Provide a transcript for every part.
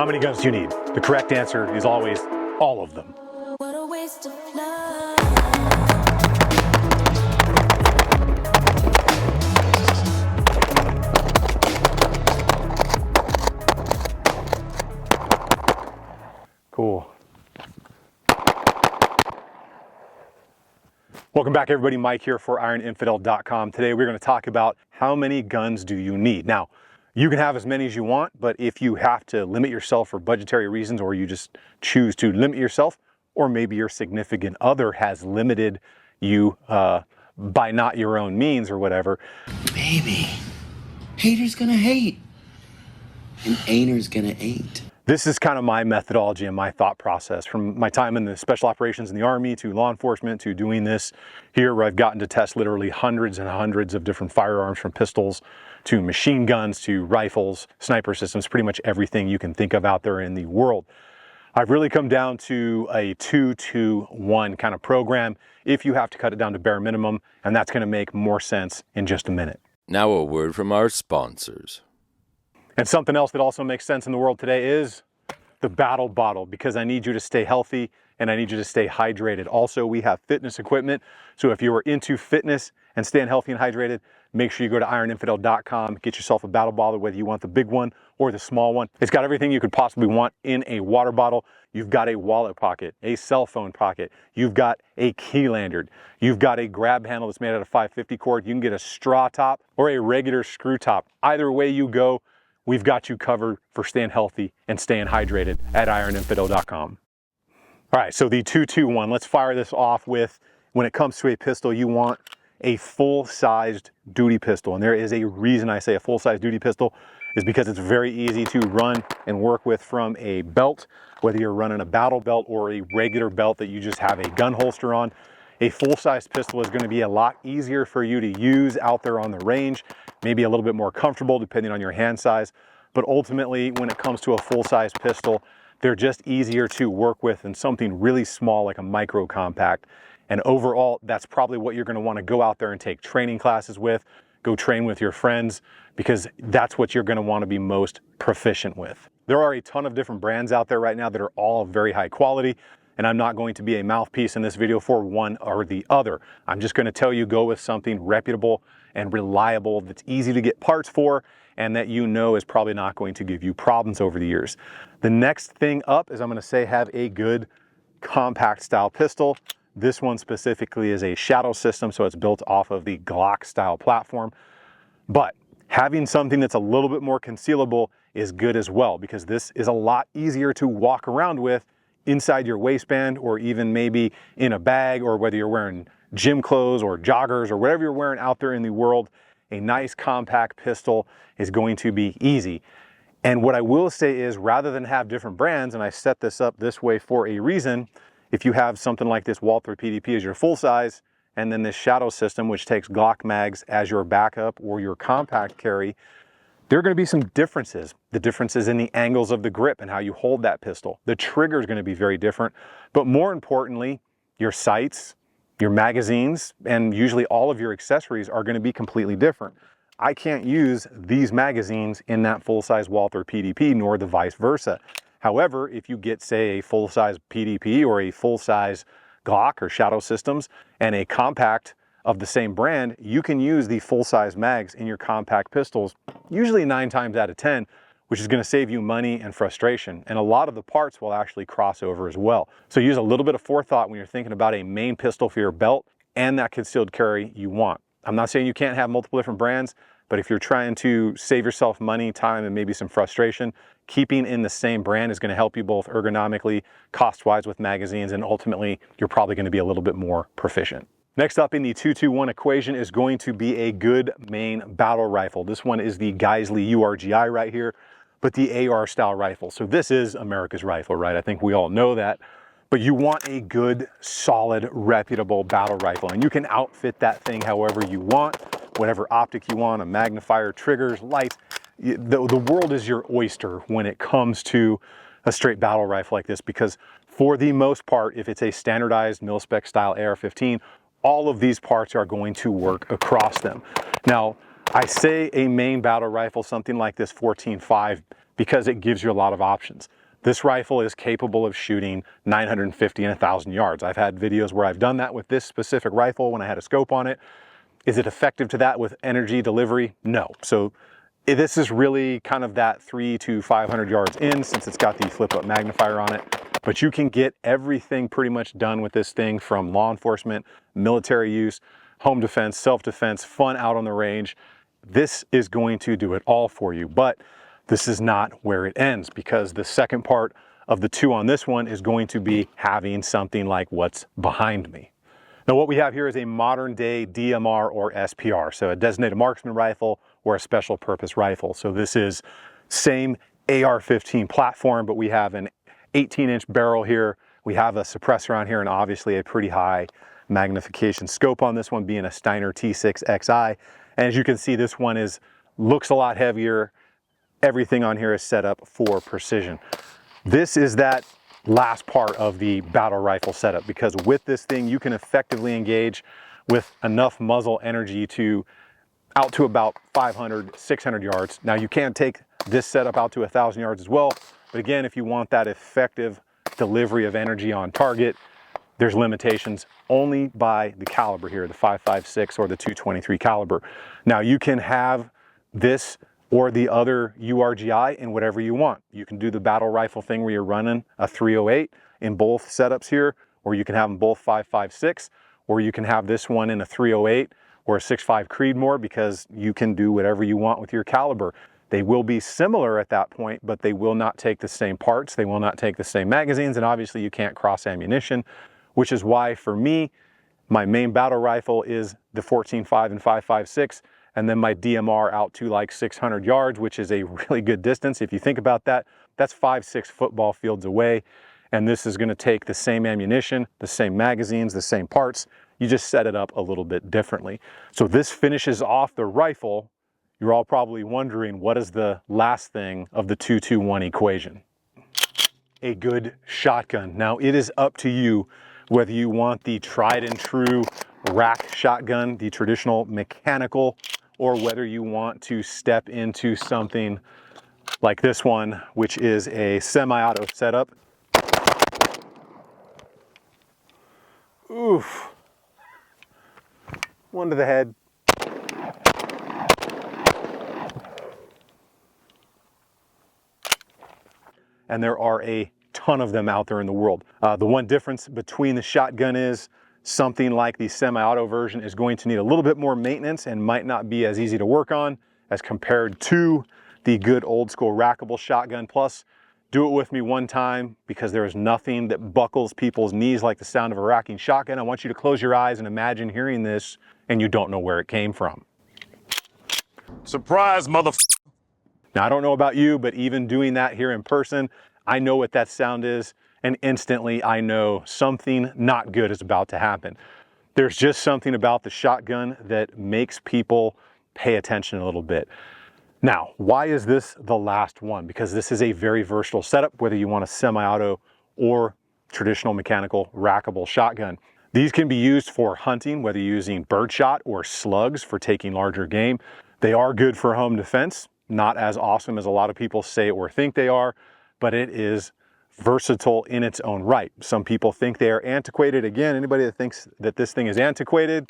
How many guns do you need? The correct answer is always all of them. What a waste of love. Cool. Welcome back, everybody. Mike here for ironinfidel.com. Today we're going to talk about how many guns do you need. Now, you can have as many as you want, but if you have to limit yourself for budgetary reasons, or you just choose to limit yourself, or maybe your significant other has limited you by not your own means or whatever. Baby, haters gonna hate, and ain'ters gonna ain't. This is kind of my methodology and my thought process from my time in the special operations in the Army to law enforcement to doing this here, where I've gotten to test literally hundreds and hundreds of different firearms, from pistols to machine guns to rifles, sniper systems, pretty much everything you can think of out there in the world. I've really come down to a 2-2-1 kind of program if you have to cut it down to bare minimum, and that's going to make more sense in just a minute. Now a word from our sponsors. And something else that also makes sense in the world today is the battle bottle, because I need you to stay healthy and I need you to stay hydrated. Also, we have fitness equipment. So if you are into fitness and staying healthy and hydrated, make sure you go to ironinfidel.com, get yourself a battle bottle, whether you want the big one or the small one. It's got everything you could possibly want in a water bottle. You've got a wallet pocket, a cell phone pocket. You've got a key lanyard. You've got a grab handle that's made out of 550 cord. You can get a straw top or a regular screw top. Either way you go, we've got you covered for staying healthy and staying hydrated at ironinfidel.com. All right, so the 2-2-1, let's fire this off with, when it comes to a pistol, you want a full-sized duty pistol. And there is a reason I say a full-sized duty pistol, is because it's very easy to run and work with from a belt, whether you're running a battle belt or a regular belt that you just have a gun holster on. A full-size pistol is going to be a lot easier for you to use out there on the range, maybe a little bit more comfortable depending on your hand size. But ultimately, when it comes to a full-size pistol, they're just easier to work with than something really small like a micro compact. And overall, that's probably what you're going to want to go out there and take training classes with, go train with your friends, because that's what you're going to want to be most proficient with. There are a ton of different brands out there right now that are all very high quality. And I'm not going to be a mouthpiece in this video for one or the other. I'm just going to tell you, go with something reputable and reliable that's easy to get parts for, and that you know is probably not going to give you problems over the years. The next thing up is, I'm going to say, have a good compact style pistol. This one specifically is a shadow system, so it's built off of the Glock style platform. But having something that's a little bit more concealable is good as well, because this is a lot easier to walk around with inside your waistband, or even maybe in a bag, or whether you're wearing gym clothes or joggers or whatever you're wearing out there in the world. A nice compact pistol is going to be easy. And what I will say is, rather than have different brands, and I set this up this way for a reason, if you have something like this Walther PDP as your full size, and then this shadow system, which takes Glock mags as your backup or your compact carry, there are going to be some differences. The differences in the angles of the grip and how you hold that pistol. The trigger is going to be very different, but more importantly, your sights, your magazines, and usually all of your accessories are going to be completely different. I can't use these magazines in that full-size Walther PDP, nor the vice versa. However, if you get, say, a full-size PDP or a full-size Glock or Shadow Systems and a compact of the same brand, you can use the full-size mags in your compact pistols, usually 9 times out of 10, which is going to save you money and frustration. And a lot of the parts will actually cross over as well. So use a little bit of forethought when you're thinking about a main pistol for your belt and that concealed carry you want. I'm not saying you can't have multiple different brands, but if you're trying to save yourself money, time, and maybe some frustration, keeping in the same brand is going to help you both ergonomically, cost-wise with magazines, and ultimately, you're probably going to be a little bit more proficient. Next up in the 2-2-1 equation is going to be a good main battle rifle. This one is the Geisley URGI right here, but the AR style rifle. So this is America's rifle, right? I think we all know that. But you want a good, solid, reputable battle rifle, and you can outfit that thing however you want, whatever optic you want, a magnifier, triggers, lights. The world is your oyster when it comes to a straight battle rifle like this, because for the most part, if it's a standardized mil-spec style AR-15, all of these parts are going to work across them. Now, I say a main battle rifle, something like this 14.5, because it gives you a lot of options. This rifle is capable of shooting 950 and 1,000 yards. I've had videos where I've done that with this specific rifle when I had a scope on it. Is it effective to that with energy delivery? No. So this is really kind of that 300 to 500 yards in, since it's got the flip up magnifier on it. But you can get everything pretty much done with this thing, from law enforcement, military use, home defense, self-defense, fun out on the range. This is going to do it all for you. But this is not where it ends, because the second part of the two on this one is going to be having something like what's behind me. Now, what we have here is a modern day DMR or SPR, so a designated marksman rifle or a special purpose rifle. So this is same AR-15 platform, but we have an 18-inch barrel here. We have a suppressor on here, and obviously a pretty high magnification scope on this one, being a Steiner T6XI. And as you can see, this one looks a lot heavier. Everything on here is set up for precision. This is that last part of the battle rifle setup, because with this thing you can effectively engage with enough muzzle energy to out to about 500, 600 yards. Now you can take this setup out to 1,000 yards as well, but again, if you want that effective delivery of energy on target, there's limitations only by the caliber here, the 5.56 or the 223 caliber. Now you can have this or the other URGI in whatever you want. You can do the battle rifle thing where you're running a 308 in both setups here, or you can have them both 5.56, or you can have this one in a 308 or a 6.5 Creedmoor, because you can do whatever you want with your caliber. They will be similar at that point, but they will not take the same parts. They will not take the same magazines, and obviously you can't cross ammunition, which is why for me, my main battle rifle is the 14.5 and 5.56, and then my DMR out to like 600 yards, which is a really good distance. If you think about that, that's 5-6 football fields away. And this is gonna take the same ammunition, the same magazines, the same parts. You just set it up a little bit differently. So this finishes off the rifle. You're all probably wondering, what is the last thing of the 2-2-1 equation? A good shotgun. Now it is up to you whether you want the tried and true rack shotgun, the traditional mechanical, or whether you want to step into something like this one, which is a semi-auto setup. Oof. One to the head. And there are a ton of them out there in the world. The one difference between the shotgun is something like the semi-auto version is going to need a little bit more maintenance and might not be as easy to work on as compared to the good old school rackable shotgun. Plus, do it with me one time, because there is nothing that buckles people's knees like the sound of a racking shotgun. I want you to close your eyes and imagine hearing this and you don't know where it came from. Surprise, mother. Now, I don't know about you, but even doing that here in person, I know what that sound is, and instantly I know something not good is about to happen. There's just something about the shotgun that makes people pay attention a little bit. Now, why is this the last one? Because this is a very versatile setup, whether you want a semi-auto or traditional mechanical rackable shotgun. These can be used for hunting, whether you're using birdshot or slugs for taking larger game. They are good for home defense, not as awesome as a lot of people say or think they are, but it is versatile in its own right. Some people think they are antiquated. Again, anybody that thinks that this thing is antiquated,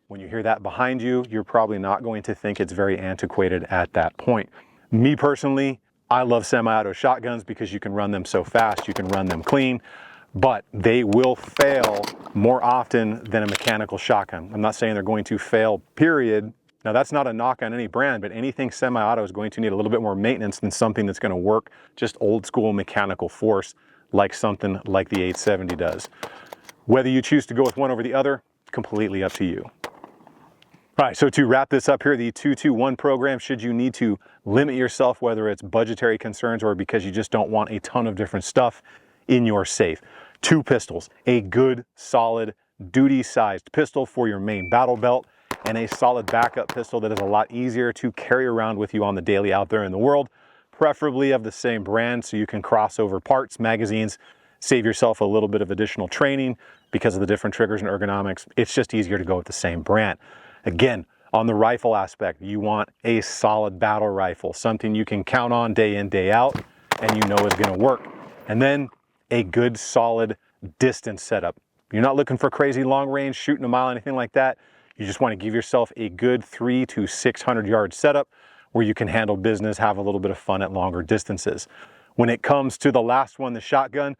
when you hear that behind you, you're probably not going to think it's very antiquated at that point. Me personally, I love semi-auto shotguns because you can run them so fast, you can run them clean, but they will fail more often than a mechanical shotgun. I'm not saying they're going to fail, period. Now, that's not a knock on any brand, but anything semi-auto is going to need a little bit more maintenance than something that's going to work just old school mechanical force like something like the 870 does. Whether you choose to go with one over the other, completely up to you. All right, so to wrap this up here, the 2-2-1 program, should you need to limit yourself, whether it's budgetary concerns or because you just don't want a ton of different stuff in your safe. 2 pistols, a good, solid, duty-sized pistol for your main battle belt, and a solid backup pistol that is a lot easier to carry around with you on the daily out there in the world, preferably of the same brand so you can cross over parts, magazines, save yourself a little bit of additional training because of the different triggers and ergonomics. It's just easier to go with the same brand. Again, On the rifle aspect, you want a solid battle rifle, something you can count on day in, day out, and you know is going to work. And then a good solid distance setup. You're not looking for crazy long range, shooting a mile, anything like that. You just want to give yourself a good 300 to 600 yard setup where you can handle business, have a little bit of fun at longer distances. When it comes to the last one, the shotgun,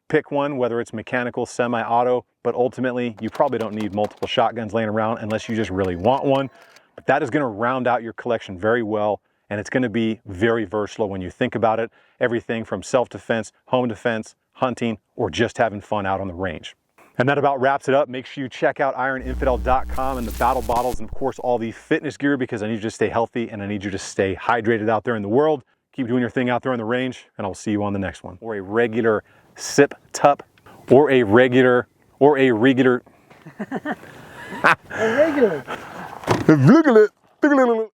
pick one, whether it's mechanical, semi-auto, but ultimately you probably don't need multiple shotguns laying around unless you just really want one. But that is going to round out your collection very well, and it's going to be very versatile when you think about it. Everything from self-defense, home defense, hunting, or just having fun out on the range. And that about wraps it up. Make sure you check out ironinfidel.com and the battle bottles and of course all the fitness gear, because I need you to stay healthy and I need you to stay hydrated out there in the world. Keep doing your thing out there on the range, and I'll see you on the next one. Or a regular sip tup, or a regular. A regular.